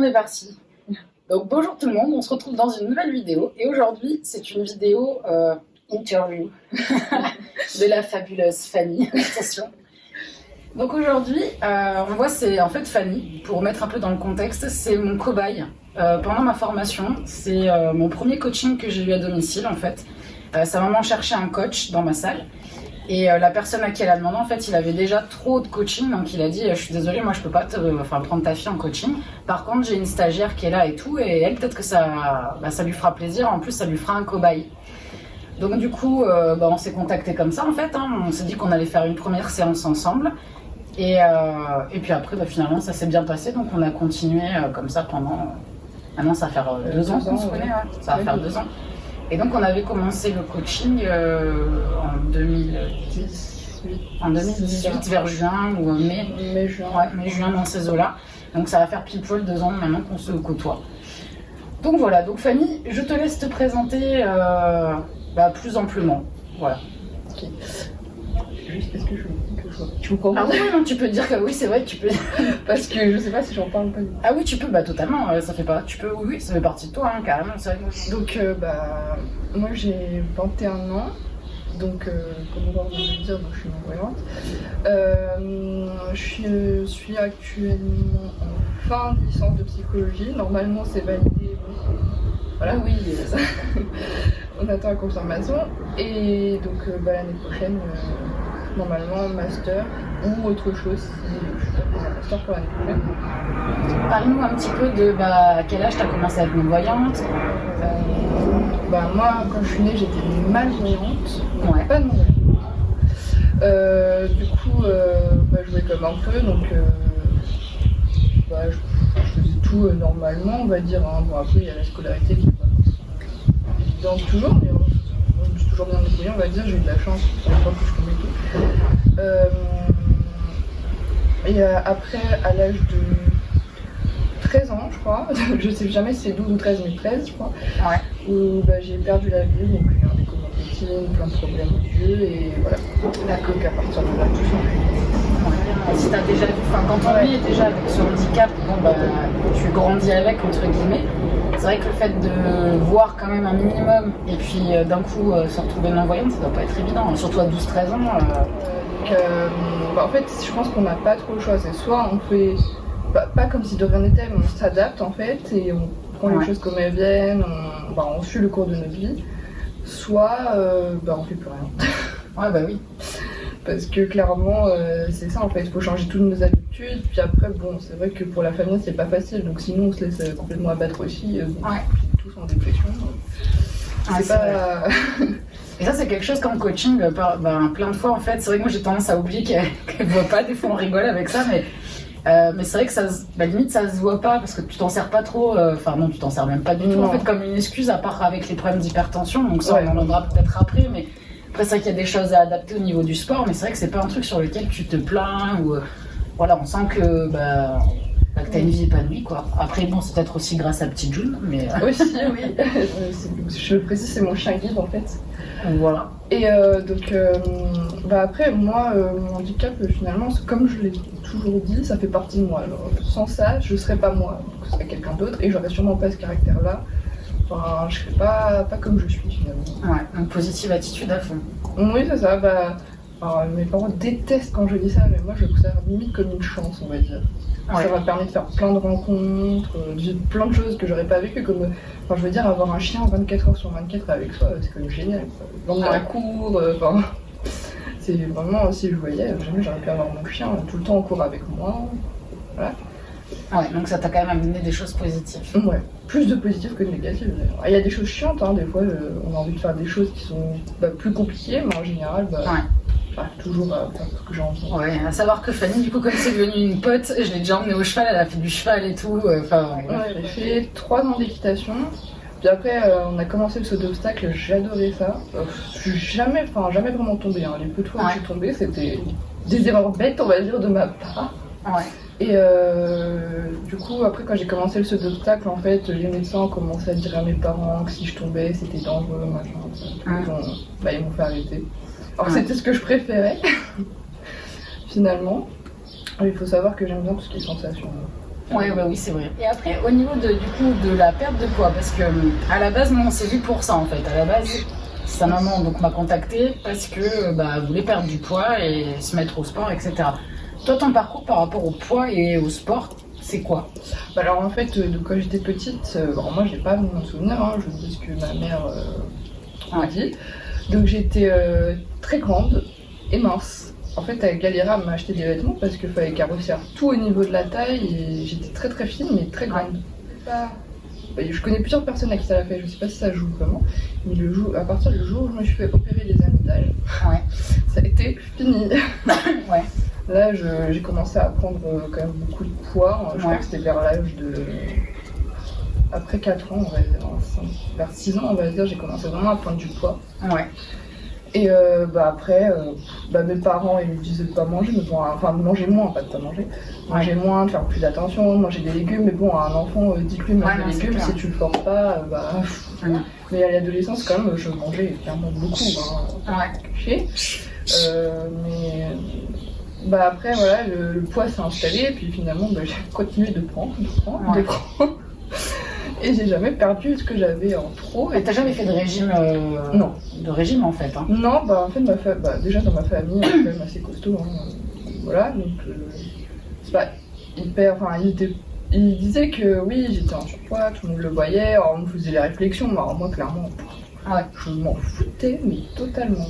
On est parti. Donc bonjour tout le monde, on se retrouve dans une nouvelle vidéo et aujourd'hui c'est une vidéo interview de la fabuleuse Fanny. Attention. Donc aujourd'hui, on voit c'est en fait Fanny, pour mettre un peu dans le contexte, c'est mon cobaye pendant ma formation. C'est mon premier coaching que j'ai eu à domicile en fait. Sa maman cherchait un coach dans ma salle. Et la personne à qui elle a demandé, en fait, il avait déjà trop de coaching, donc il a dit « Je suis désolée, moi je peux pas prendre ta fille en coaching. Par contre, j'ai une stagiaire qui est là et tout, et elle, peut-être que ça lui fera plaisir, en plus ça lui fera un cobaye. » Donc du coup, on s'est contacté comme ça, en fait, hein. On s'est dit qu'on allait faire une première séance ensemble. Et puis après, finalement, ça s'est bien passé, donc on a continué comme ça pendant... Maintenant, ça va faire 2 ans qu'on se connaît, ouais. Ça va faire 2 ans. Et donc on avait commencé le coaching en 2018 vers juin ou mai-juin. Ouais, mai-juin dans ces eaux-là. Donc ça va faire pile poil 2 ans maintenant qu'on se côtoie. Donc voilà, donc Fanny, je te laisse te présenter plus amplement. Voilà. Ok. Juste parce que tu me comprends. Ah oui, non, tu peux dire que oui, c'est vrai, tu peux. Parce que je sais pas si j'en parle pas. Ah oui, tu peux, totalement, ça fait pas. Tu peux, oui, ça fait partie de toi, hein, carrément. C'est vrai. Donc, moi j'ai 21 ans. Donc, comme on va le dire, donc, je suis non-voyante. Je suis actuellement en fin de licence de psychologie. Normalement, c'est validé. Voilà. Oui. On attend la confirmation. Et donc, l'année prochaine, normalement, master ou autre chose. Je suis pas en master pour l'année prochaine. Parle-nous un petit peu de à quel âge tu as commencé à être non-voyante. Moi, quand je suis née, j'étais malvoyante. Ouais. Pas non-voyante. Du coup, je jouais comme un peu, donc je faisais tout normalement, on va dire. Hein. Bon, après, il y a la scolarité qui est pas évidente toujours, mais je me suis toujours bien débrouillée, on va dire. J'ai eu de la chance pour l'époque où je tombais tout. Et après, à l'âge de 13 ans, je crois, je sais jamais si c'est 12 ou 13, mais 13, je crois, ouais. Où j'ai perdu la vue, donc j'ai eu un décollement rétine, plein de problèmes aux yeux, et voilà. D'accord, qu'à partir de là, tout change. Ouais. Si t'as déjà vu, quand on est déjà avec ce handicap, tu grandis avec, entre guillemets. C'est vrai que le fait de voir quand même un minimum, et puis d'un coup se retrouver non-voyante, ça doit pas être évident, surtout à 12-13 ans. En fait, je pense qu'on n'a pas trop le choix, c'est soit on fait... pas comme si de rien n'était, mais on s'adapte en fait et on prend les choses comme elles viennent, on suit le cours de notre vie, soit on fait plus rien. Ouais, oui. Parce que clairement, c'est ça en fait, il faut changer toutes nos habitudes, puis après, c'est vrai que pour la famille c'est pas facile, donc sinon on se laisse complètement abattre aussi, tous en dépression. C'est pas... Et ça, c'est quelque chose qu'en coaching, plein de fois en fait, c'est vrai que moi j'ai tendance à oublier qu'elle ne voit pas, des fois on rigole avec ça, mais c'est vrai que ça, limite ça se voit pas parce que tu t'en sers pas trop, non, tu t'en sers même pas du tout en fait comme une excuse, à part avec les problèmes d'hypertension, donc ça on en aura peut-être après, mais après c'est vrai qu'il y a des choses à adapter au niveau du sport, mais c'est vrai que c'est pas un truc sur lequel tu te plains ou on sent que que t'as une vie épanouie quoi. Après c'est peut-être aussi grâce à Petite June, mais... Aussi, oui. Je précise, c'est mon chien guide en fait. Voilà. Et après, moi, mon handicap, finalement, comme je l'ai toujours dit, ça fait partie de moi. Alors, sans ça, je serais pas moi, donc ce serait quelqu'un d'autre, et j'aurais sûrement pas ce caractère-là. Enfin, je serais pas comme je suis finalement. Ouais, donc positive attitude à fond. Oui, c'est ça. Mes parents détestent quand je dis ça, mais moi, je considère limite comme une chance, on va dire. Ouais. Ça m'a permis de faire plein de rencontres, plein de choses que j'aurais pas vécues, comme avoir un chien 24 heures sur 24 avec soi, c'est quand même génial. Dans la cour, c'est vraiment, si je voyais, jamais j'aurais pu avoir mon chien tout le temps en cours avec moi. Voilà. Ouais, donc ça t'a quand même amené des choses positives. Ouais, plus de positives que de négatives d'ailleurs. Il y a des choses chiantes, des fois on a envie de faire des choses qui sont plus compliquées, mais en général, toujours faire ce que j'ai envie. Ouais, à savoir que Fanny, du coup, comme c'est devenu une pote, je l'ai déjà emmenée au cheval, elle a fait du cheval et tout. J'ai fait 3 ans d'équitation. Puis après, on a commencé le saut d'obstacle, j'adorais ça. Je suis jamais vraiment tombée. Les peu de fois où je suis tombée, c'était des erreurs bêtes, on va dire, de ma part. Ouais. Et du coup, après, quand j'ai commencé le saut d'obstacle, en fait, les médecins ont commencé à dire à mes parents que si je tombais, c'était dangereux, machin. Ils m'ont fait arrêter. Alors c'était ce que je préférais, finalement. Il faut savoir que j'aime bien tout ce qui est sensation. Oui, c'est vrai. Et après, au niveau du coup, de la perte de poids, parce que à la base, nous, on s'est vu pour ça, en fait. À la base, sa maman donc, m'a contactée parce que elle voulait perdre du poids et se mettre au sport, etc. Toi, ton parcours par rapport au poids et au sport, c'est quoi? Alors en fait, quand j'étais petite, moi j'ai pas mon souvenir, hein, je dis ce que ma mère m'a dit. Donc j'étais très grande et mince. En fait, elle galérait à m'acheter des vêtements parce qu'il fallait qu'elle resserre tout au niveau de la taille et j'étais très très fine mais très grande. Je connais plusieurs personnes à qui ça l'a fait, je sais pas si ça joue vraiment, mais à partir du jour où je me suis fait opérer les amygdales, ça a été fini. Là, j'ai commencé à prendre quand même beaucoup de poids. Je crois que c'était vers l'âge de... Après 4 ans, on va dire, vers 6 ans, on va dire, j'ai commencé vraiment à prendre du poids. Et après, mes parents, ils me disaient de pas manger, mais bon, enfin, de manger moins, pas de pas manger. Manger moins, de faire plus attention, manger des légumes, mais bon, à un enfant, dis-lui manger des légumes, si tu le forces pas, Mais à l'adolescence, quand même, je mangeais clairement beaucoup, mais après, voilà, le poids s'est installé, et puis finalement, j'ai continué de prendre. Et j'ai jamais perdu ce que j'avais en trop. Et t'as jamais fait de régime Non. De régime, en fait, hein. Non, en fait, déjà dans ma famille, on est quand même assez costaud. Voilà, donc c'est pas hyper... Enfin, il disait que oui, j'étais en surpoids, tout le monde le voyait, alors on me faisait les réflexions, mais alors moi, clairement... Je m'en foutais, mais totalement.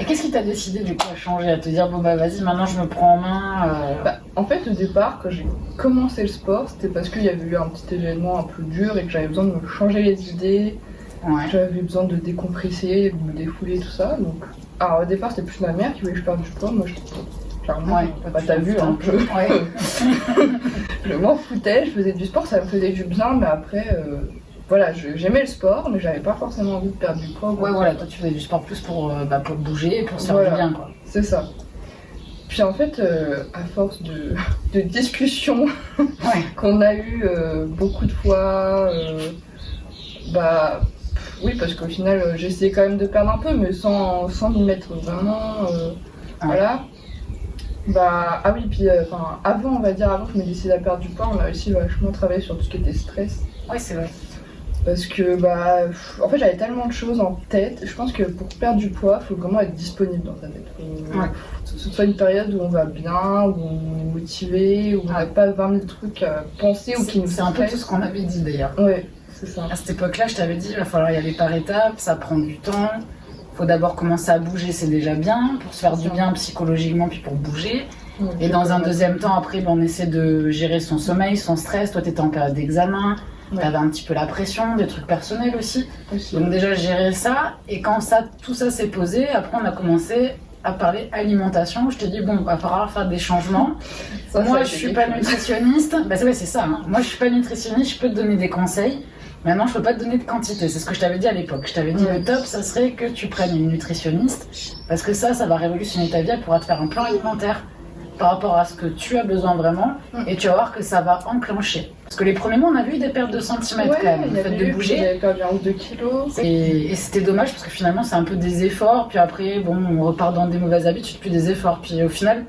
Et qu'est-ce qui t'a décidé du coup à changer, à te dire bon vas-y maintenant je me prends en main En fait au départ quand j'ai commencé le sport c'était parce qu'il y avait eu un petit événement un peu dur et que j'avais besoin de me changer les idées, j'avais besoin de décompresser, de me défouler tout ça. Donc alors au départ c'était plus ma mère qui voulait que je perde du poids, moi je clairement t'as vu hein, je m'en foutais, je faisais du sport, ça me faisait du bien, mais après voilà, j'aimais le sport, mais j'avais pas forcément envie de perdre du poids. Toi tu faisais du sport plus pour bouger et pour se faire du bien, quoi. C'est ça. Puis en fait, à force de discussions qu'on a eues beaucoup de fois, oui, parce qu'au final, j'essayais quand même de perdre un peu, mais sans m'y mettre vraiment. Voilà. Avant que je me décide à perdre du poids, on a aussi vachement travaillé sur tout ce qui était stress. Oui, c'est vrai. Parce que en fait j'avais tellement de choses en tête, je pense que pour perdre du poids, il faut vraiment être disponible dans sa tête. Faut que ce soit une période où on va bien, où on est motivé, où on n'a pas 20 000 trucs à penser ou qui nous C'est un peu tout ce qu'on avait dit d'ailleurs. Ouais, c'est ça. À cette époque-là, je t'avais dit il va falloir y aller par étapes, ça prend du temps. Faut d'abord commencer à bouger, c'est déjà bien, pour se faire du bien psychologiquement puis pour bouger. Et dans un deuxième temps, après, on essaie de gérer son sommeil, son stress. Toi, t'étais en période d'examen. T'avais un petit peu la pression, des trucs personnels aussi. Donc déjà gérer ça, et quand tout ça s'est posé, après on a commencé à parler alimentation. Je t'ai dit va falloir faire des changements. Moi je suis pas nutritionniste, c'est ça, hein. Moi je suis pas nutritionniste, je peux te donner des conseils. Maintenant je peux pas te donner de quantité, c'est ce que je t'avais dit à l'époque. Je t'avais dit le top ça serait que tu prennes une nutritionniste, parce que ça va révolutionner ta vie, elle pourra te faire un plan alimentaire par rapport à ce que tu as besoin vraiment, et tu vas voir que ça va enclencher. Parce que les premiers mois, on a vu des pertes de centimètres quand même, le fait de bouger. J'avais perdu 1 ou 2 kilos. Et c'était dommage parce que finalement, c'est un peu des efforts, puis après, on repart dans des mauvaises habitudes, puis des efforts. Puis au final,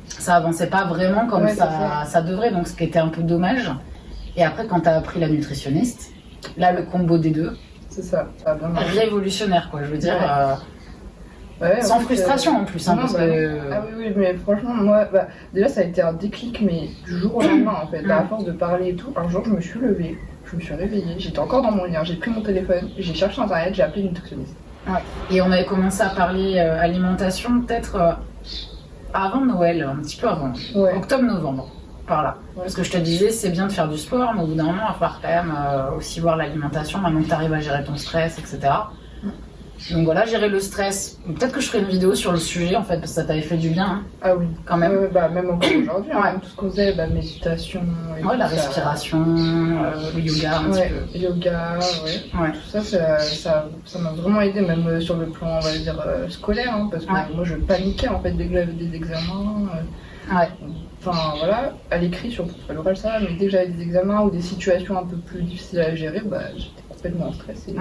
ça avançait pas vraiment comme ça devrait, donc ce qui était un peu dommage. Et après, quand t'as appris la nutritionniste, là, le combo des deux, c'est ça a bien marché. Révolutionnaire, quoi, je veux dire. Sans frustration en plus, parce que... Ah oui, mais franchement, moi, déjà ça a été un déclic, mais du jour au lendemain en fait. À force de parler et tout, un jour je me suis levée, je me suis réveillée, j'étais encore dans mon lit, j'ai pris mon téléphone, j'ai cherché sur internet, j'ai appelé une nutritionniste. Et on avait commencé à parler alimentation peut-être avant Noël, un petit peu avant, octobre-novembre, par là. Parce que je te disais, c'est bien de faire du sport, mais au bout d'un moment, il va falloir quand même aussi voir l'alimentation, maintenant que tu arrives à gérer ton stress, etc. Donc voilà, gérer le stress. Peut-être que je ferai une vidéo sur le sujet en fait, parce que ça t'avait fait du bien. Hein, ah oui, quand même. Même encore aujourd'hui, tout ce qu'on faisait, méditation. Et la respiration, le yoga un petit peu. Yoga, tout ça m'a vraiment aidé, même sur le plan, on va dire, scolaire, hein, parce que moi je paniquais en fait dès que j'avais des examens. Enfin voilà, à l'écrit surtout, à l'oral ça va, mais dès que j'avais des examens ou des situations un peu plus difficiles à gérer, j'étais complètement stressée.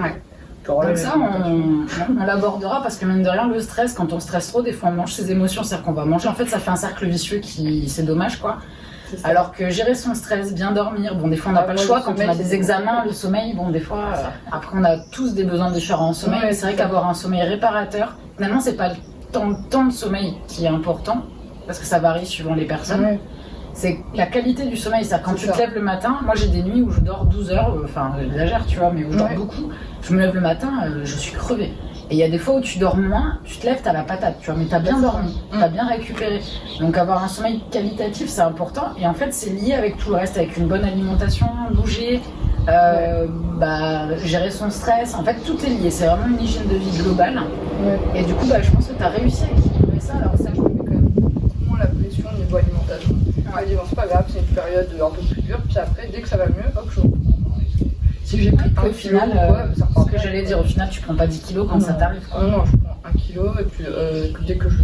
Donc ça, on l'abordera parce que mine de rien, le stress, quand on stresse trop, des fois on mange ses émotions, c'est-à-dire qu'on va manger. En fait, ça fait un cercle vicieux c'est dommage quoi. C'est ça. Alors que gérer son stress, bien dormir, bon, des fois on n'a pas le choix, quand on a des examens, le sommeil, bon, des fois, après on a tous des besoins différents en sommeil, mais c'est vrai qu'avoir un sommeil réparateur, finalement, c'est pas le temps de sommeil qui est important, parce que ça varie suivant les personnes. C'est la qualité du sommeil, c'est-à-dire quand tu te lèves le matin, moi j'ai des nuits où je dors 12 heures, enfin j'exagère tu vois, mais où je dors beaucoup, je me lève le matin, je suis crevée. Et il y a des fois où tu dors moins, tu te lèves, t'as la patate, tu vois, mais t'as bien dormi, t'as bien récupéré. Donc avoir un sommeil qualitatif, c'est important, et en fait c'est lié avec tout le reste, avec une bonne alimentation, bouger, gérer son stress, en fait tout est lié, c'est vraiment une hygiène de vie globale. Et du coup je pense que t'as réussi à équilibrer ça, alors ça je mets quand même beaucoup moins la pression au niveau alimentation. Je me dis, bon, c'est pas grave, c'est une période un peu plus dure, puis après, dès que ça va mieux, hop, je reprends. Si j'ai pris au final, ce que j'allais dire, au final, tu prends pas 10 kilos quand ça t'arrive. Non, je prends 1 kilo, et puis dès que je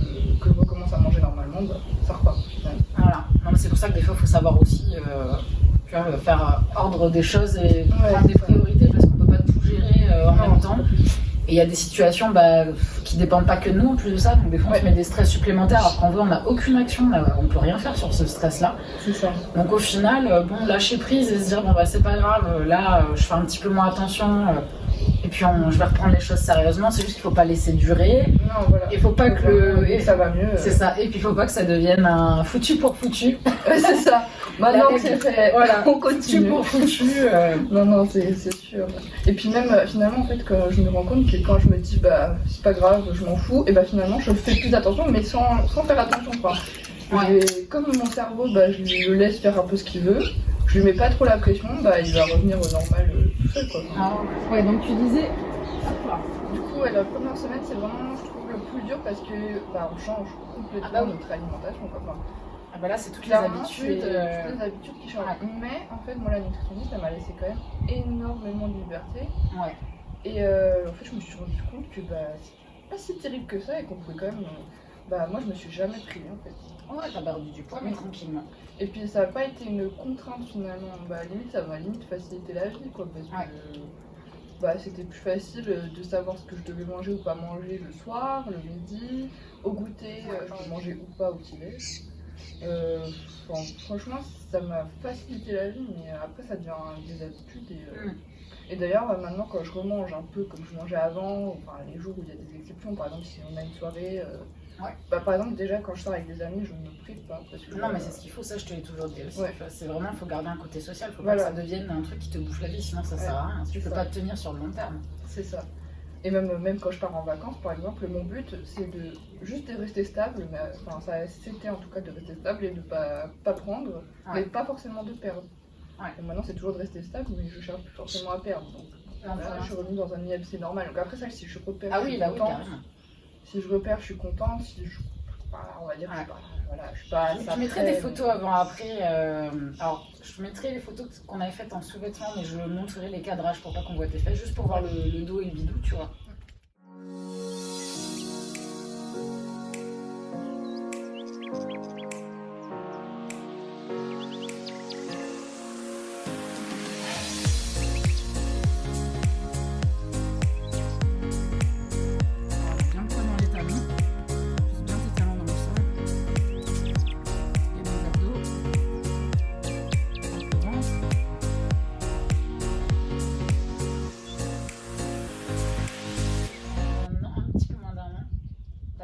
recommence à manger normalement, ça repart. Voilà, non, mais c'est pour ça que des fois, il faut savoir aussi faire ordre des choses et prendre des priorités, parce qu'on peut pas tout gérer en même temps. Et il y a des situations qui dépendent pas que de nous en plus de ça, donc des fois on se met des stress supplémentaires alors qu'en vrai on n'a aucune action, on peut rien faire sur ce stress là. C'est ça. Donc au final, lâcher prise et se dire c'est pas grave, là je fais un petit peu moins attention et puis je vais reprendre les choses sérieusement, c'est juste qu'il faut pas laisser durer. Non, voilà. Il faut pas que ça va mieux. C'est ça, et puis il faut pas que ça devienne un foutu pour foutu. C'est ça. Maintenant c'est fait, voilà, on continue. Foutu pour foutu. Non, c'est sûr. Et puis même finalement en fait quand je me rends compte que quand je me dis c'est pas grave, je m'en fous, et finalement je fais plus attention, mais sans faire attention quoi. Comme mon cerveau, je le laisse faire un peu ce qu'il veut, je lui mets pas trop la pression, il va revenir au normal tout seul quoi. Ouais, donc tu disais. Du coup la première semaine c'est vraiment je trouve le plus dur parce que on change complètement notre alimentation quoi. Là c'est toutes les habitudes. Toutes les habitudes qui changent. Mais en fait moi la nutritionniste elle m'a laissé quand même énormément de liberté. Et en fait je me suis rendu compte que c'est pas si terrible que ça et qu'on pouvait quand même. Moi je me suis jamais privée en fait. Ouais, t'as perdu du poids mais tranquillement. Et puis ça n'a pas été une contrainte finalement. Limite ça m'a facilité la vie quoi parce que c'était plus facile de savoir ce que je devais manger ou pas manger le soir, le midi, au goûter, je peux manger ou pas au petit-déj. Franchement ça m'a facilité la vie, mais après ça devient des habitudes et d'ailleurs maintenant quand je remange un peu comme je mangeais avant, les jours où il y a des exceptions, par exemple si on a une soirée par exemple déjà quand je sors avec des amis je ne me prive pas parce que non mais c'est ce qu'il faut, ça je te l'ai toujours dit aussi. C'est vraiment, il faut garder un côté social, faut pas que ça devienne un truc qui te bouffe la vie, sinon ça sert à rien, tu peux pas tenir sur le long terme. C'est ça. Et même quand je pars en vacances, par exemple, mon but c'est juste de rester stable, c'était en tout cas de rester stable et de pas prendre, mais pas forcément de perdre. Et maintenant c'est toujours de rester stable, mais je cherche plus forcément à perdre. Donc je suis revenue dans un IMC normal. Donc après ça, si je repère, je suis contente. Si je repère, je suis contente. Si je on va dire, je suis pas. Je mettrai des photos avant-après. Alors, je mettrai les photos qu'on avait faites en sous-vêtements, mais je montrerai les cadrages pour pas qu'on voit tes fesses, juste pour voir le dos et le bidou, tu vois.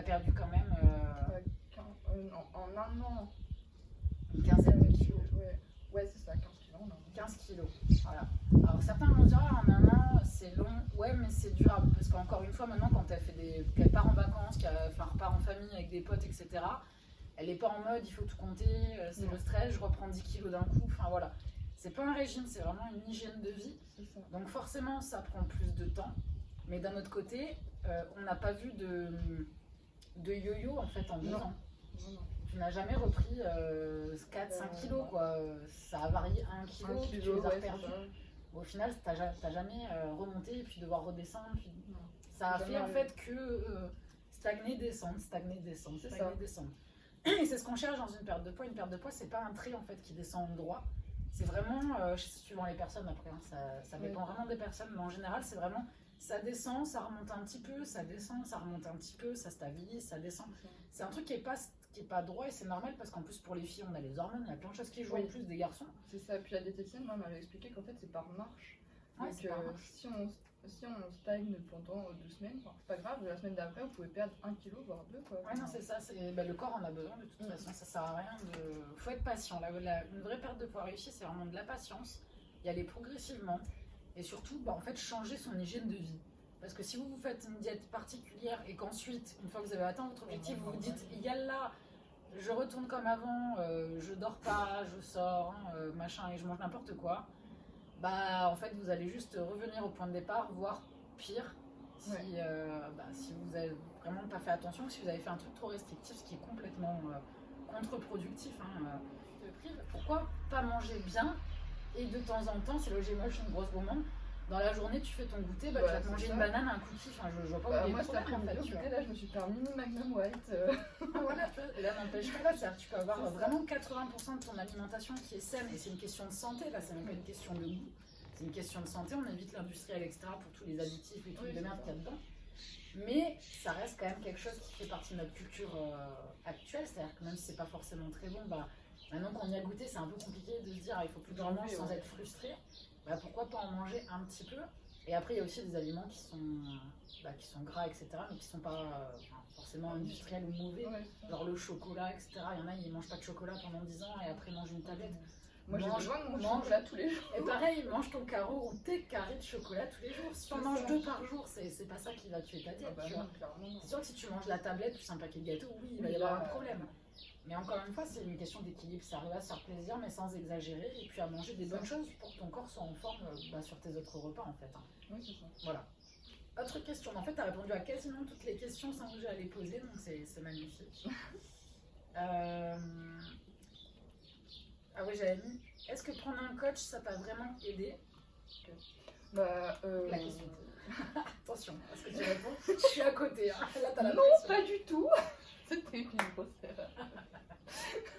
Perdu quand même en un an une quinzaine de kilos. Ouais, c'est ça, 15 kilos. 15 kilos, voilà. Alors certains vont dire en un an c'est long, mais c'est durable parce qu'encore une fois maintenant quand qu'elle part en vacances, qu'elle repart en famille avec des potes etc. Elle est pas en mode il faut tout compter, c'est le stress, je reprends 10 kilos d'un coup, voilà. C'est pas un régime, c'est vraiment une hygiène de vie. Donc forcément ça prend plus de temps, mais d'un autre côté on n'a pas vu de yo-yo en fait en 2 ans. Tu n'as jamais repris 4-5 kilos quoi. Ça a varié 1 kilo, puis tu les as perdus. Au final, t'as jamais remonté et puis devoir redescendre. Ça a fait en fait que stagner, descendre. Et c'est ce qu'on cherche dans une perte de poids. Une perte de poids, c'est pas un trait en fait qui descend en droit. C'est vraiment, suivant les personnes après, ça dépend vraiment des personnes, mais en général, c'est vraiment ça descend, ça remonte un petit peu, ça descend, ça remonte un petit peu, ça stabilise, ça descend. C'est un truc qui est pas qui est pas droit et c'est normal parce qu'en plus pour les filles on a les hormones, il y a plein de choses qui jouent en plus des garçons. C'est ça, puis la diététicienne m'avait expliqué qu'en fait c'est par marche. Ouais, Donc si on stagne pendant 2 semaines, c'est pas grave, la semaine d'après vous pouvez perdre 1 kilo voire 2 quoi. Ouais non c'est ça, le corps en a besoin de toute façon, ça sert à rien de... Faut être patient, une vraie perte de poids réussie c'est vraiment de la patience, y aller progressivement et surtout en fait changer son hygiène de vie. Parce que si vous faites une diète particulière et qu'ensuite, une fois que vous avez atteint votre objectif, vous vous dites, là, je retourne comme avant, je dors pas, je sors, machin, et je mange n'importe quoi, bah en fait vous allez juste revenir au point de départ, voire pire, si vous avez vraiment pas fait attention, si vous avez fait un truc trop restrictif, ce qui est complètement contre-productif. Pourquoi pas manger bien et de temps en temps, c'est là où j'ai moche une grosse gourmande, dans la journée, tu fais ton goûter, tu vas te manger une banane, un cookie, je vois pas où moi, cet après-midi, là, je me suis fait un mini Magnum White. Voilà, là, n'empêche pas, c'est-à-dire tu peux avoir vraiment 80% de ton alimentation qui est saine, et c'est une question de santé, là, c'est même pas une question de goût, c'est une question de santé, on évite l'industriel, etc., pour tous les additifs, les trucs de merde qu'il y a dedans. Mais ça reste quand même quelque chose qui fait partie de notre culture actuelle, c'est-à-dire que même si c'est pas forcément très bon, maintenant qu'on y a goûté, c'est un peu compliqué de se dire il faut plus que j'en mange sans être frustré. Pourquoi pas en manger un petit peu. Et après il y a aussi des aliments qui sont gras, etc., mais qui sont pas forcément industriels ou mauvais, genre le chocolat, etc. Il y en a, ils mangent pas de chocolat pendant 10 ans et après ils mangent une tablette. Moi j'ai besoin de manger chocolat tous les jours. Et pareil, mange ton carreau ou tes carrés de chocolat tous les jours. Si tu en manges 2 par jour, c'est pas ça qui va tuer ta diète. C'est sûr que si tu manges la tablette plus un paquet de gâteaux, oui, il va y avoir un problème. Mais encore une fois, c'est une question d'équilibre. Ça arrive à se faire plaisir, mais sans exagérer, et puis à manger des bonnes choses pour que ton corps soit en forme sur tes autres repas, en fait. Oui, c'est ça. Voilà. Autre question. En fait, tu as répondu à quasiment toutes les questions sans que j'allais poser, donc c'est magnifique. Ah oui, j'avais mis. Est-ce que prendre un coach, ça t'a vraiment aidé? La question. Attention, parce que tu réponds, je suis à côté. Hein. Là, t'as la non, pas du tout. C'était une grosse erreur.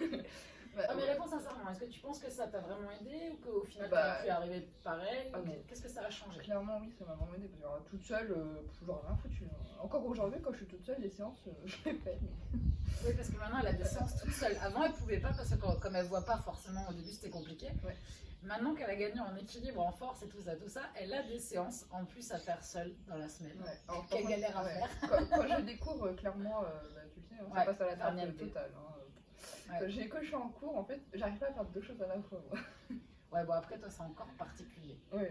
Mais réponds sincèrement, est-ce que tu penses que ça t'a vraiment aidé ou qu'au final t'aurais pu arriver pareil? Qu'est-ce que ça a changé? Clairement oui, ça m'a vraiment aidé, parce que toute seule, j'en ai rien foutu. Encore aujourd'hui, quand je suis toute seule, les séances, je les fais. Mais... Oui, parce que maintenant elle a des séances toute seule. Avant elle pouvait pas parce que comme elle voit pas forcément au début c'était compliqué. Ouais. Maintenant qu'elle a gagné en équilibre, en force et tout ça, elle a des séances en plus à faire seule dans la semaine. Ouais. Alors, quelle galère à faire. Quand je découvre, clairement, tu le sais, ça passe à la table totale. Quand je suis en cours, en fait, j'arrive pas à faire 2 choses à la fois. Ouais, après toi c'est encore particulier. Oui.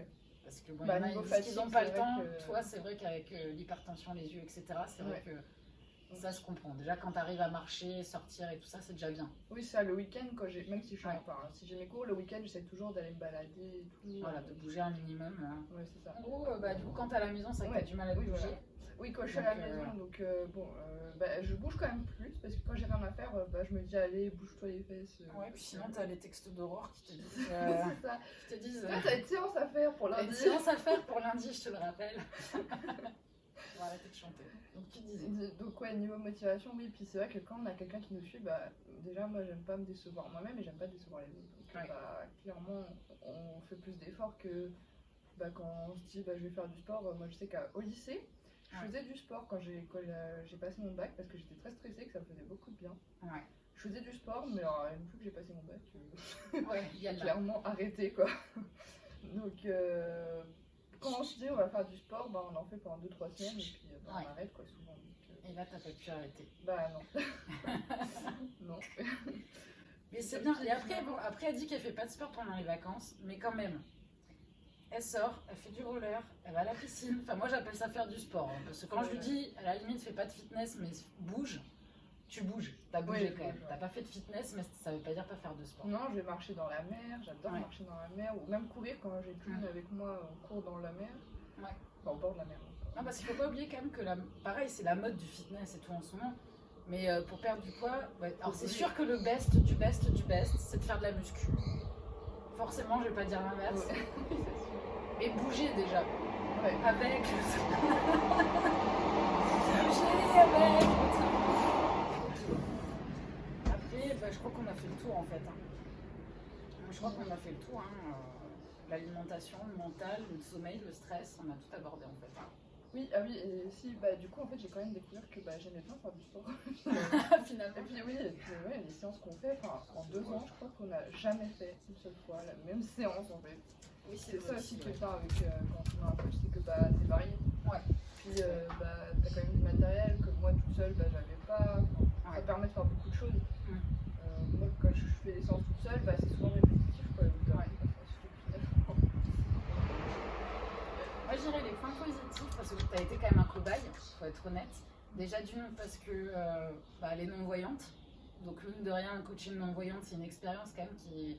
Parce que bon, ils n'ont pas le temps. Toi, c'est vrai qu'avec l'hypertension, les yeux, etc., c'est vrai que ça se comprend. Déjà, quand tu arrives à marcher, sortir et tout ça, c'est déjà bien. Oui, ça, le week-end, même si je suis si j'ai mes cours, le week-end, j'essaie toujours d'aller me balader et tout. Voilà, de bouger un minimum. Oui, c'est ça. En gros, du coup, quand tu es à la maison, c'est que tu as du mal à bouger. Voilà. Oui, quand je suis à la maison, donc je bouge quand même plus, parce que quand j'ai rien à faire, je me dis, allez, bouge-toi les fesses. Ouais, puis sinon, tu as les textos d'Aurore qui te disent. C'est ça. Qui te disent. Tu as une séance à faire pour lundi. Une séance à faire pour lundi, je te le rappelle. On va arrêter de chanter. Donc tu disais. Donc niveau motivation, oui, puis c'est vrai que quand on a quelqu'un qui nous suit, déjà moi j'aime pas me décevoir moi-même et j'aime pas décevoir les autres. Donc clairement on fait plus d'efforts que quand on se dit je vais faire du sport. Moi je sais qu'au lycée, je faisais du sport quand j'ai passé mon bac parce que j'étais très stressée, que ça me faisait beaucoup de bien. Ouais. Je faisais du sport, mais alors, une fois que j'ai passé mon bac, j'ai clairement arrêté quoi. Donc quand on se dit on va faire du sport, on en fait pendant 2-3 semaines et puis on arrête quoi souvent. Donc, et là t'as pas pu arrêter. Non. Non. Mais c'est bien. Et après elle dit qu'elle fait pas de sport pendant les vacances, mais quand même. Elle sort, elle fait du roller, elle va à la piscine. Enfin moi j'appelle ça faire du sport. Hein, parce que quand je lui dis à la limite fais pas de fitness mais bouge. Tu bouges, t'as bougé quand même. T'as pas fait de fitness, mais ça veut pas dire pas faire de sport. Non, je vais marcher dans la mer, j'adore marcher dans la mer, ou même courir quand j'ai Clown avec moi, on court dans la mer. Ouais. Au bord de la mer. Non, parce qu'il faut pas oublier quand même que pareil, c'est la mode du fitness et tout en ce moment. Mais pour perdre du poids, alors c'est sûr que le best du best, c'est de faire de la muscu. Forcément, je vais pas dire l'inverse. Ouais. Mais bouger déjà. Ouais. Avec. Bouger avec. Je crois qu'on a fait le tour en fait. Je crois qu'on a fait le tour. L'alimentation, le mental, le sommeil, le stress, on a tout abordé en fait. Oui, ah oui, et si, bah du coup, en fait, j'ai quand même découvert que j'aimais bien faire du sport. Finalement. Et puis oui, les séances qu'on fait, en 2 ans, je crois qu'on n'a jamais fait une seule fois la même séance en fait. Oui, C'est ça aussi qui est ouais. bien avec quand on a un coach, c'est que c'est varié. Ouais. Puis t'as quand même du matériel que moi toute seule j'avais pas. Ça permet de faire beaucoup de choses. Moi quand je fais les séances toute seule, c'est souvent répétitif quoi. Moi je dirais les points positifs parce que tu as été quand même un cobaye, faut être honnête. Déjà d'une parce que elle est non-voyante. Donc mine de rien, un coaching non-voyante, c'est une expérience quand même qui est,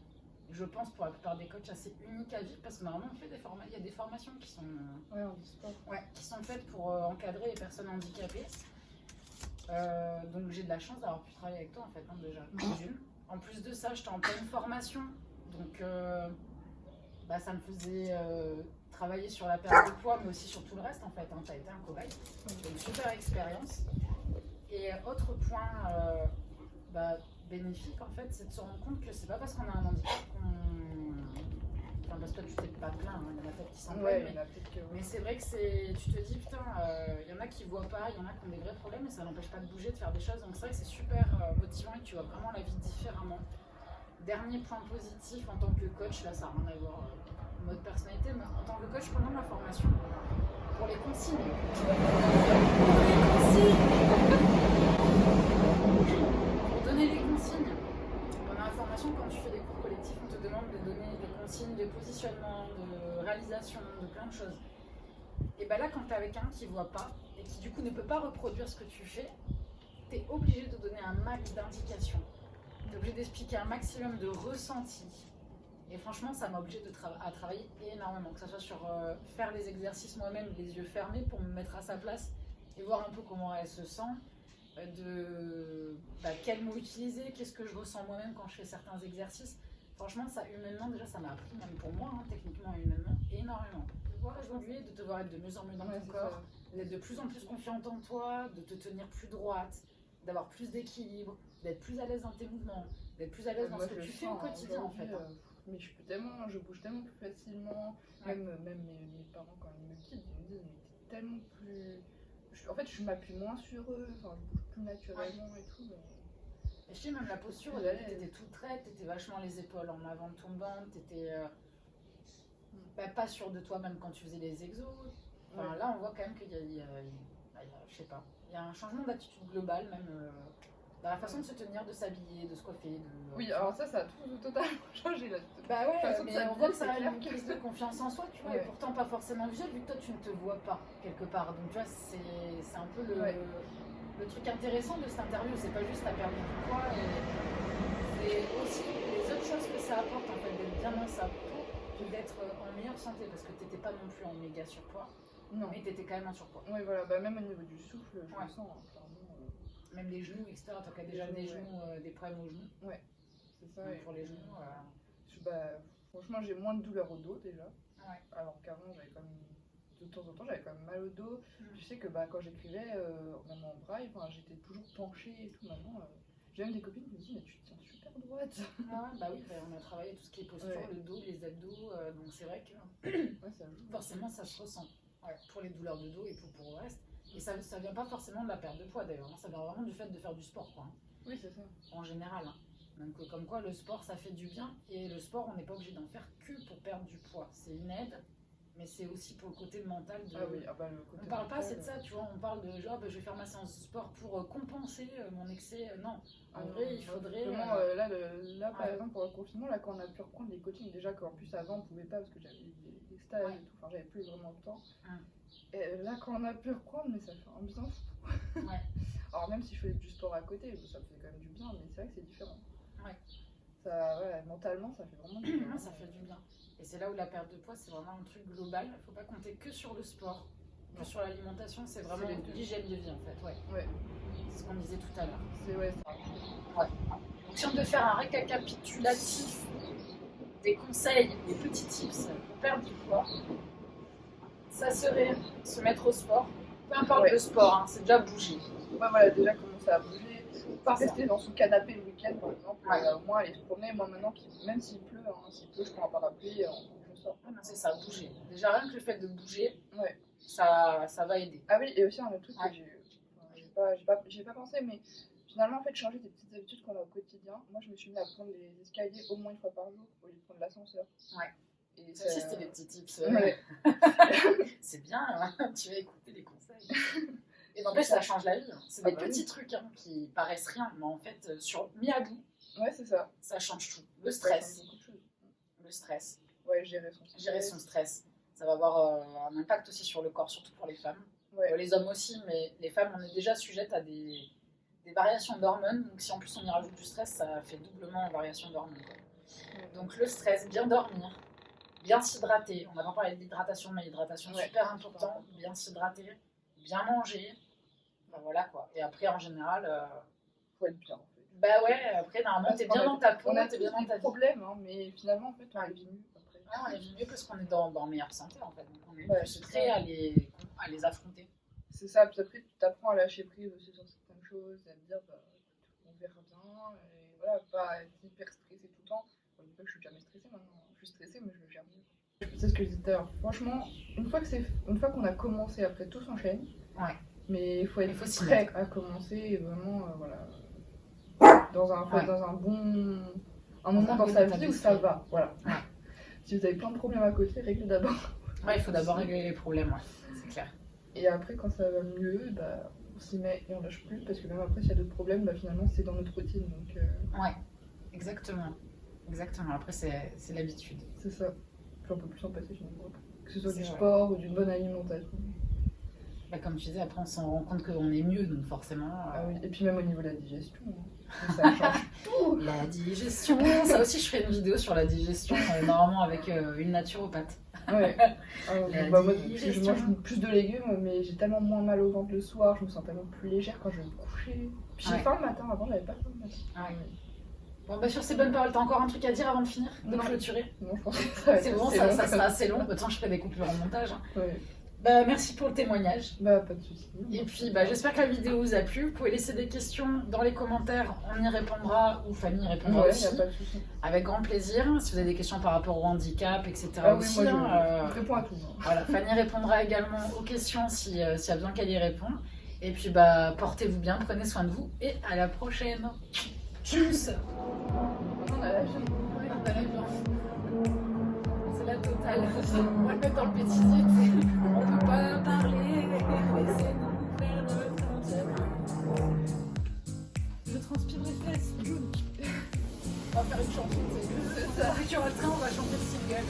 je pense, pour la plupart des coachs assez unique à vivre parce que normalement il y a des formations qui sont, qui sont faites pour encadrer les personnes handicapées. Donc j'ai de la chance d'avoir pu travailler avec toi en fait, déjà. En plus de ça, j'étais en pleine formation, donc ça me faisait travailler sur la perte de poids, mais aussi sur tout le reste en fait. Tu as été un cobaye, c'est une super expérience. Et autre point bénéfique en fait, c'est de se rendre compte que c'est pas parce qu'on a un handicap parce que tu t'es pas plaint, il y en a peut-être qui s'en plaignent, mais c'est vrai que tu te dis putain, il y en a qui voient pas, il y en a qui ont des vrais problèmes, mais ça n'empêche pas de bouger, de faire des choses, donc c'est vrai que c'est super motivant et que tu vois vraiment la vie différemment. Dernier point positif en tant que coach, là ça n'a rien à voir mode personnalité, mais en tant que coach pendant ma formation, pour les consignes. Pour donner les consignes. Pendant la formation, quand tu fais des cours collectifs, on te demande de donner des consignes de positionnement, de réalisation, de plein de choses. Et là, quand tu es avec un qui ne voit pas et qui du coup ne peut pas reproduire ce que tu fais, tu es obligé de donner un max d'indications. Tu es obligé d'expliquer un maximum de ressentis. Et franchement, ça m'a obligée à travailler énormément, que ce soit sur faire les exercices moi-même, les yeux fermés, pour me mettre à sa place et voir un peu comment elle se sent, quels mots utiliser, qu'est-ce que je ressens moi-même quand je fais certains exercices. Franchement, ça humainement, déjà, ça m'a appris, même pour moi, techniquement et humainement, énormément. De voir évoluer, de te voir être de mieux en mieux dans ton corps, d'être de plus en plus confiante en toi, de te tenir plus droite, d'avoir plus d'équilibre, d'être plus à l'aise dans tes mouvements, d'être plus à l'aise dans ce que tu fais au quotidien en fait. Mais je bouge tellement plus facilement. Même mes parents, quand ils me quittent, ils me disent mais t'es tellement plus. En fait, je m'appuie moins sur eux, je bouge plus naturellement et tout. Et je sais, même la posture, au début, t'étais toute traite, t'étais vachement les épaules en avant tombantes, t'étais pas sûre de toi-même quand tu faisais les exos. Là, on voit quand même qu'il y a je sais pas, il y a un changement d'attitude globale, même dans la façon de se tenir, de s'habiller, de se coiffer. Oui, alors ça a tout totalement changé là. Mais on voit que ça a une crise de confiance en soi, tu vois, et pourtant pas forcément visuel, vu que toi tu ne te vois pas quelque part. Donc tu vois, c'est un peu le truc intéressant de cette interview, c'est pas juste la perte du poids, c'est aussi les autres choses que ça apporte en fait, d'être bien dans sa peau, d'être en meilleure santé, parce que t'étais pas non plus en méga surpoids, mais t'étais quand même en surpoids. Oui, voilà, même au niveau du souffle, je le sens, clairement. Même les genoux, etc. T'as déjà des genoux, des problèmes aux genoux. Ouais, c'est ça. Donc pour les genoux. Franchement, j'ai moins de douleur au dos déjà. Ouais. Alors qu'avant, j'avais quand même. De temps en temps, j'avais quand même mal au dos. Je sais que quand j'écrivais, même en braille, j'étais toujours penchée et tout. Maintenant, j'ai même des copines qui me disent mais tu te tiens super droite. Oui, on a travaillé tout ce qui est posture, le dos, les abdos. Donc c'est vrai que ça joue. Forcément, ça se ressent. Pour les douleurs de dos et pour le reste. Et ça vient pas forcément de la perte de poids d'ailleurs, ça vient vraiment du fait de faire du sport, quoi. Oui, c'est ça. En général. Donc comme quoi le sport ça fait du bien, et le sport on n'est pas obligé d'en faire que pour perdre du poids. C'est une aide, mais c'est aussi pour le côté mental de. Le côté on parle pas assez de ça, tu vois, on parle de genre je vais faire ma séance de sport pour compenser mon excès. Non, en vrai il faudrait. Là par exemple pour le confinement, là quand on a pu reprendre les coachings, déjà qu'en plus avant on pouvait pas parce que j'avais des stages et tout, j'avais plus vraiment le temps. Et là quand on a pu reprendre, mais ça fait un bien fou. Alors même si je faisais du sport à côté, ça me fait quand même du bien, mais c'est vrai que c'est différent. Mentalement ça fait vraiment du bien. Ça fait du bien. Et c'est là où la perte de poids c'est vraiment un truc global. Il faut pas compter que sur le sport, que sur l'alimentation, c'est vraiment l'hygiène de vie en fait. C'est ce qu'on disait tout à l'heure. Donc si on devait faire un récapitulatif des conseils, des petits tips pour perdre du poids, ça serait se mettre au sport. Peu importe le sport, c'est déjà bouger. Déjà commencer à bouger. Pas rester dans son canapé le week-end par exemple. Moi aller se promener, moi maintenant, même s'il pleut, s'il pleut, je prends un parapluie, je sors. C'est ça, bouger. Déjà rien que le fait de bouger, ça va aider. Ah oui, et aussi un autre truc Ouais. que j'ai pas pensé, mais finalement, en fait, changer des petites habitudes qu'on a au quotidien. Moi, je me suis mis à prendre les escaliers au moins une fois par jour au lieu de prendre l'ascenseur. Ouais. Et Ça aussi, c'était des petits tips. Ouais. C'est bien, hein, tu vas écouter les conseils. Et n'empêche, ça change la vie. Hein. C'est Ah des bah petits trucs qui paraissent rien, mais en fait, mis à bout, Ouais, c'est ça. ça change tout. Le Ça change stress. beaucoup de choses. Le stress. Ouais, gérer son stress. Gérer son stress. Ça va avoir un impact aussi sur le corps, surtout pour les femmes. Ouais. Les hommes aussi, mais les femmes, on est déjà sujettes à des variations d'hormones. Donc si en plus on y rajoute du stress, ça fait doublement variation d'hormones. Donc le stress, bien dormir, bien s'hydrater. On n'a pas parlé de l'hydratation, mais l'hydratation Ouais. super important. Bien s'hydrater, bien manger. Ben voilà quoi. Et après en général, Faut être bien, en fait. bah ouais, après normalement Parce t'es qu'on bien a- dans ta peau, On a t'es tous bien dans des ta vie. problèmes, hein, mais finalement, en fait, on Ouais. vit mieux après. Ah, on les vit mieux parce qu'on est dans meilleure santé en fait. Donc on est Ouais, plus c'est prêt ça. à les affronter. C'est ça, puis après, tu t'apprends à lâcher prise aussi sur certaines choses, et à te dire, bah, écoute, on verra bien, et voilà, pas être hyper stressé tout le temps. Bon, je dis pas que je suis jamais stressée maintenant, je suis stressée, mais je le gère mieux. C'est ce que je disais tout à l'heure. Franchement, une fois qu'on a commencé, après tout s'enchaîne. Ouais. Mais il faut être Il faut s'y prêt à commencer, et vraiment, voilà, dans un, faut être dans un moment un dans bon sa état vie où d'esprit. ça va. Voilà. Ouais. Si vous avez plein de problèmes à côté, réglez d'abord. Ouais, il faut d'abord régler les problèmes, ouais. C'est clair. Et après, quand ça va mieux, bah, on s'y met et on lâche plus, parce que même après, s'il y a d'autres problèmes, bah, finalement, c'est dans notre routine. Donc, Ouais, exactement. Exactement. Après, c'est l'habitude. c'est ça. Puis on peut plus s'en passer finalement. Que ce soit C'est du vrai. sport ou d'une bonne alimentation. Bah, comme tu disais, après, on s'en rend compte qu'on est mieux, donc forcément. Ah oui. Et puis même au niveau de la digestion, hein. Ça change tout. La digestion. Ça aussi, je ferai une vidéo sur la digestion, normalement avec une naturopathe. Ouais. La Bah, moi, je digestion. mange plus de légumes, mais j'ai tellement moins mal au ventre le soir, je me sens tellement plus légère quand je vais me coucher. Puis j'ai Ouais. faim le matin, avant j'avais pas faim le matin. Ouais. Bon, bah, sur ces bonnes paroles, t'as encore un truc à dire avant de finir, de Non. clôturer? Non, je pense que ça va C'est être bon, assez ça long. sera assez long. Attends, je ferai des coupures en montage. Hein. Ouais. Bah, merci pour le témoignage. Bah, pas de soucis. Et puis, bah, j'espère que la vidéo vous a plu. Vous pouvez laisser des questions dans les commentaires. On y répondra, ou Fanny y répondra Ouais, y aussi. a pas de soucis. Avec grand plaisir. Si vous avez des questions par rapport au handicap, etc. Ah oui, aussi. moi hein, je réponds à tout. Hein. voilà, Fanny répondra également aux questions s'il y a besoin qu'elle y réponde. Et puis, bah, portez-vous bien, prenez soin de vous et à la prochaine. Tchuss. On a la vie. Ouais, on a la vie en fou. C'est la totale. On va le mettre dans le bêtisier. Tu sais. On peut pas parler. Laissez-nous faire notre temps. Je transpire les fesses. Jaune. On va faire une chanson. C'est ça. Dès qu'il y aura le train, on va chanter le single.